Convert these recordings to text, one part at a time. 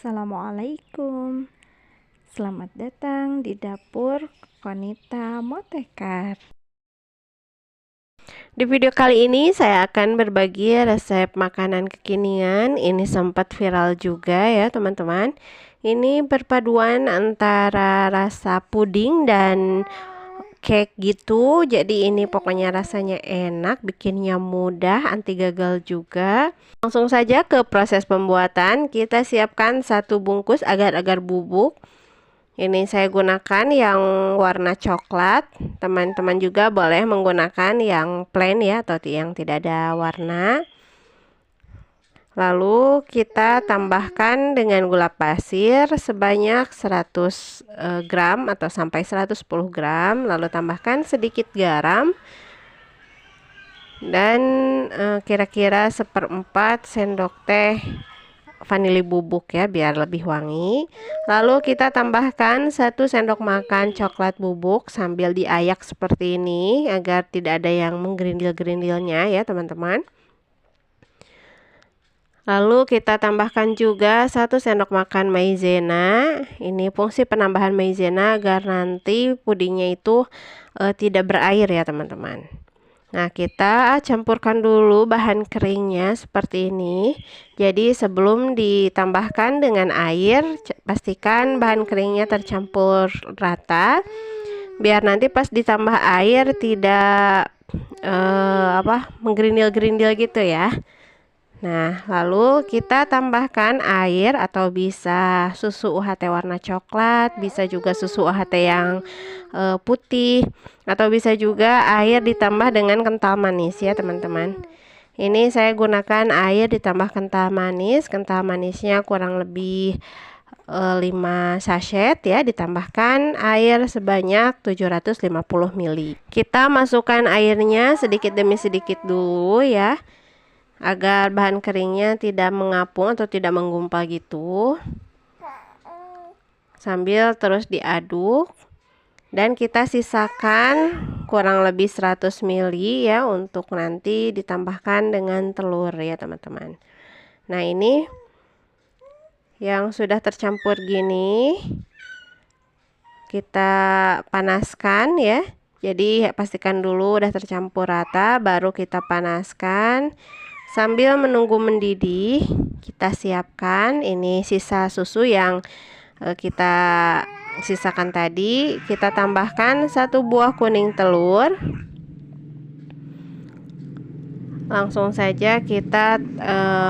Assalamualaikum. Selamat datang di dapur Konita Motekar. Di video kali ini saya akan berbagi resep makanan kekinian. Ini sempat viral juga ya teman-teman. Ini perpaduan antara rasa puding dan cake gitu. Jadi ini pokoknya rasanya enak, bikinnya mudah, anti gagal juga. Langsung saja ke proses pembuatan. Kita siapkan 1 bungkus agar-agar bubuk. Ini saya gunakan yang warna coklat. Teman-teman juga boleh menggunakan yang plain ya, atau yang tidak ada warna. Lalu kita tambahkan dengan gula pasir sebanyak 100 gram atau sampai 110 gram. Lalu tambahkan sedikit garam dan kira-kira 1/4 sendok teh vanili bubuk ya, biar lebih wangi. Lalu kita tambahkan 1 sendok makan coklat bubuk sambil diayak seperti ini agar tidak ada yang menggerindil-gerindilnya ya teman-teman. Lalu kita tambahkan juga 1 sendok makan maizena. Ini fungsi penambahan maizena agar nanti pudingnya itu tidak berair ya teman-teman. Nah, kita campurkan dulu bahan keringnya seperti ini. Jadi sebelum ditambahkan dengan air, pastikan bahan keringnya tercampur rata. Biar nanti pas ditambah air tidak menggerindil-gerindil gitu ya. Nah, lalu kita tambahkan air atau bisa susu UHT warna coklat, bisa juga susu UHT yang putih, atau bisa juga air ditambah dengan kental manis ya teman-teman. Ini saya gunakan air ditambah kental manis. Kental manisnya kurang lebih 5 sachet ya, ditambahkan air sebanyak 750 ml. Kita masukkan airnya sedikit demi sedikit dulu ya, agar bahan keringnya tidak mengapung atau tidak menggumpal gitu. Sambil terus diaduk. Dan kita sisakan kurang lebih 100 ml ya, untuk nanti ditambahkan dengan telur ya teman-teman. Nah, ini yang sudah tercampur gini kita panaskan ya. Jadi pastikan dulu udah tercampur rata, baru kita panaskan. Sambil menunggu mendidih, kita siapkan ini sisa susu yang kita sisakan tadi. Kita tambahkan 1 buah kuning telur. Langsung saja kita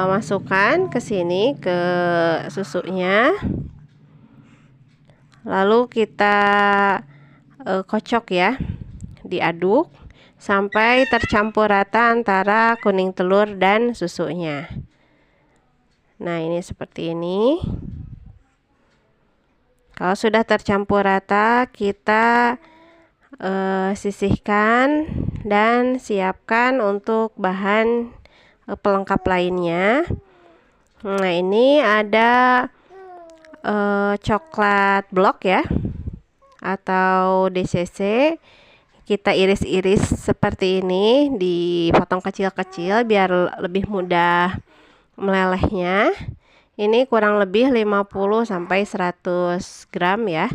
masukkan ke sini ke susunya. Lalu kita kocok ya, diaduk sampai tercampur rata antara kuning telur dan susunya. Nah, ini seperti ini. Kalau sudah tercampur rata, kita sisihkan dan siapkan untuk bahan pelengkap lainnya. Nah, ini ada coklat blok ya, atau DCC. Kita iris-iris seperti ini, dipotong kecil-kecil biar lebih mudah melelehnya. Ini kurang lebih 50 sampai 100 gram ya.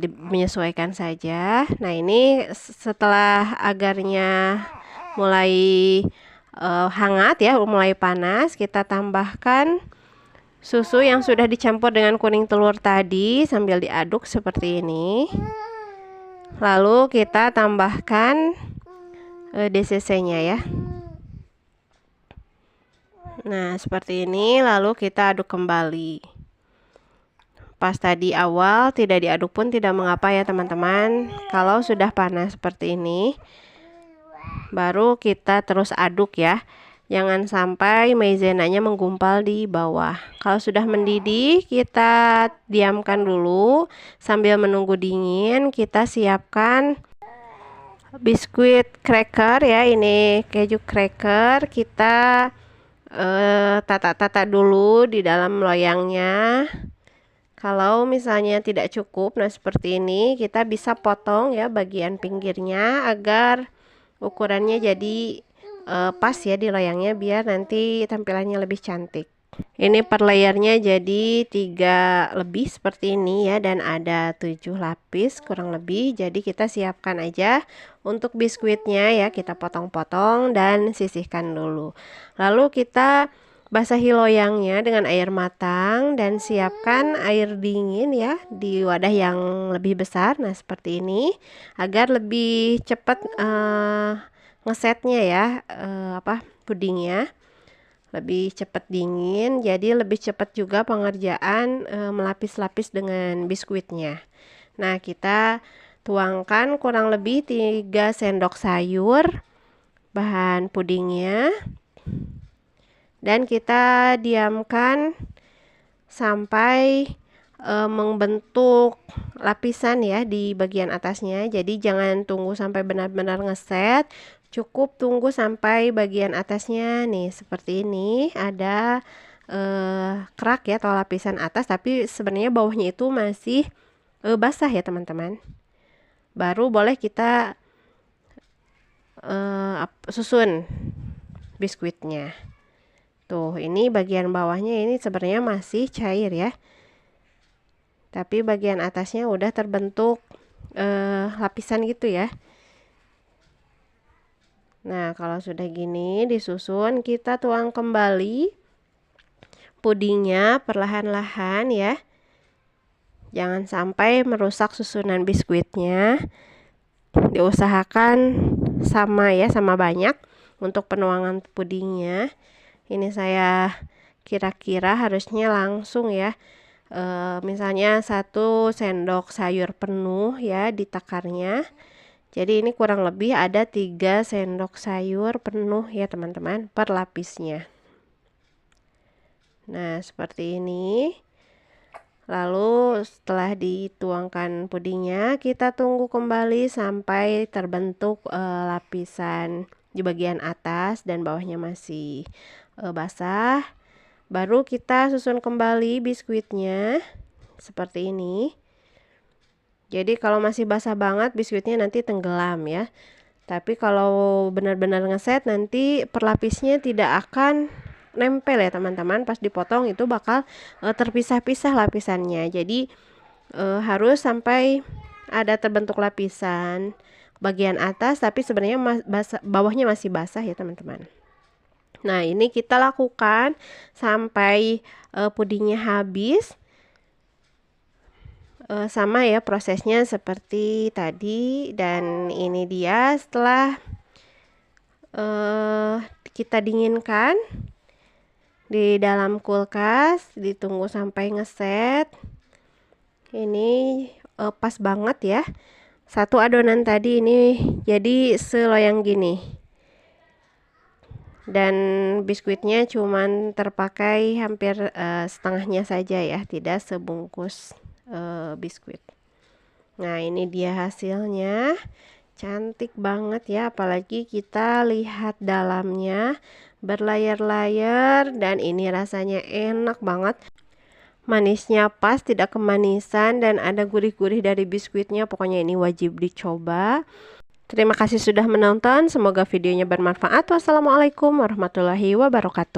Menyesuaikan saja. Nah, ini setelah agarnya mulai hangat ya, mulai panas, kita tambahkan susu yang sudah dicampur dengan kuning telur tadi sambil diaduk seperti ini. Lalu kita tambahkan DCC-nya ya. Nah, seperti ini. Lalu kita aduk kembali. Pas tadi awal tidak diaduk pun tidak mengapa ya teman-teman. Kalau sudah panas seperti ini, baru kita terus aduk ya. Jangan sampai maizenanya menggumpal di bawah. Kalau sudah mendidih, kita diamkan dulu. Sambil menunggu dingin, kita siapkan biskuit cracker ya. Ini keju cracker. Kita tata-tata dulu di dalam loyangnya. Kalau misalnya tidak cukup, nah seperti ini, kita bisa potong ya bagian pinggirnya agar ukurannya jadi pas ya di loyangnya, biar nanti tampilannya lebih cantik. Ini per layernya jadi 3 lebih seperti ini ya, dan ada 7 lapis kurang lebih. Jadi kita siapkan aja untuk biskuitnya ya, kita potong-potong dan sisihkan dulu. Lalu kita basahi loyangnya dengan air matang dan siapkan air dingin ya di wadah yang lebih besar. Nah, seperti ini agar lebih cepat ngesetnya ya, pudingnya lebih cepat dingin, jadi lebih cepat juga pengerjaan melapis-lapis dengan biskuitnya. Nah, kita tuangkan kurang lebih 3 sendok sayur bahan pudingnya dan kita diamkan sampai membentuk lapisan ya di bagian atasnya. Jadi jangan tunggu sampai benar-benar ngeset, cukup tunggu sampai bagian atasnya nih seperti ini ada kerak ya atau lapisan atas, tapi sebenarnya bawahnya itu masih basah ya teman-teman. Baru boleh kita susun biskuitnya. Tuh, ini bagian bawahnya ini sebenarnya masih cair ya, tapi bagian atasnya udah terbentuk lapisan gitu ya. Nah, kalau sudah gini disusun, kita tuang kembali pudingnya perlahan-lahan ya. Jangan sampai merusak susunan biskuitnya. Diusahakan sama ya, sama banyak untuk penuangan pudingnya. Ini saya kira-kira harusnya langsung ya. Misalnya 1 sendok sayur penuh ya ditakarnya. Jadi ini kurang lebih ada 3 sendok sayur penuh ya teman-teman per lapisnya. Nah, seperti ini. Lalu setelah dituangkan pudingnya, kita tunggu kembali sampai terbentuk lapisan di bagian atas dan bawahnya masih basah. Baru kita susun kembali biskuitnya seperti ini. Jadi kalau masih basah banget biskuitnya nanti tenggelam ya. Tapi kalau benar-benar ngeset nanti perlapisnya tidak akan nempel ya teman-teman. Pas dipotong itu bakal terpisah-pisah lapisannya. Jadi harus sampai ada terbentuk lapisan bagian atas, tapi sebenarnya bawahnya masih basah ya teman-teman. Nah, ini kita lakukan sampai pudingnya habis. Sama ya prosesnya seperti tadi, dan ini dia setelah kita dinginkan di dalam kulkas, ditunggu sampai ngeset. Ini pas banget ya, satu adonan tadi ini jadi seloyang gini, dan biskuitnya cuman terpakai hampir setengahnya saja ya, tidak sebungkus biskuit. Nah, ini dia hasilnya, cantik banget ya, apalagi kita lihat dalamnya berlayar-layar dan ini rasanya enak banget. Manisnya pas, tidak kemanisan, dan ada gurih-gurih dari biskuitnya. Pokoknya ini wajib dicoba. Terima kasih sudah menonton, semoga videonya bermanfaat. Wassalamualaikum warahmatullahi wabarakatuh.